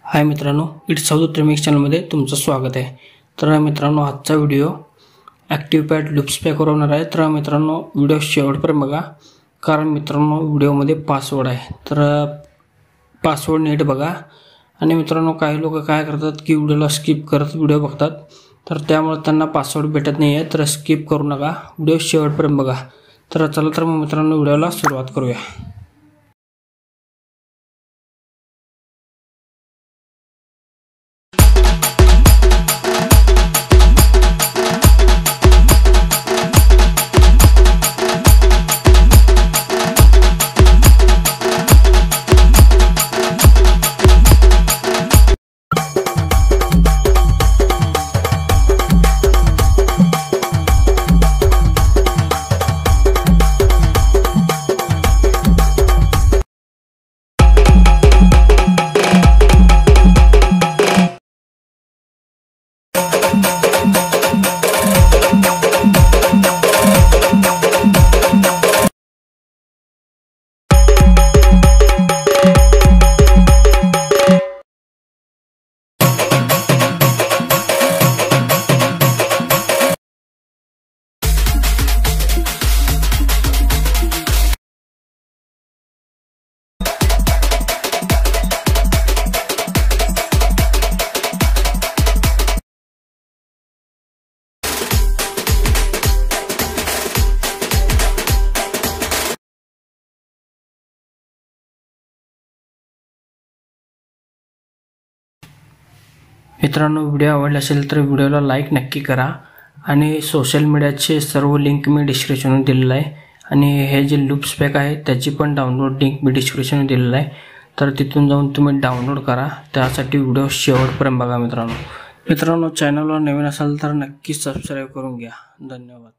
हाय मित्रांनो, it's Avadhuta remix चॅनलमध्ये तुमचं स्वागत आहे। तर मित्रांनो, आजचा व्हिडिओ ॲक्टिव्ह पॅड लूप्स पॅकवर होणार आहे। तर मित्रांनो, व्हिडिओ शेवटपर्यंत बघा, कारण मित्रांनो व्हिडिओमध्ये पासवर्ड आहे। तर पासवर्ड नीट बघा। आणि मित्रांनो, काही लोक काय करतात की व्हिडिओला स्किप करत व्हिडिओ बघतात, तर त्यामुळे त्यांना पासवर्ड भेटत नाही आहे। तर स्किप करू नका, व्हिडिओ शेवटपर्यंत बघा। तर चला तर मग मित्रांनो, व्हिडिओला सुरुवात करूया। मित्रांनो, व्हिडिओ आवडला असेल तर व्हिडिओला लाईक नक्की करा। आणि सोशल मीडियाचे सर्व लिंक मी डिस्क्रिप्शनमध्ये दिलेलं आहे। आणि हे जे लूप्स पॅक आहे त्याची पण डाउनलोड लिंक मी डिस्क्रिप्शनमध्ये दिलेलं आहे। तर तिथून जाऊन तुम्ही डाउनलोड करा। त्यासाठी व्हिडिओ शेवटपर्यंत बघा मित्रांनो। चॅनलवर नवीन असाल तर नक्की सबस्क्राईब करून घ्या। धन्यवाद।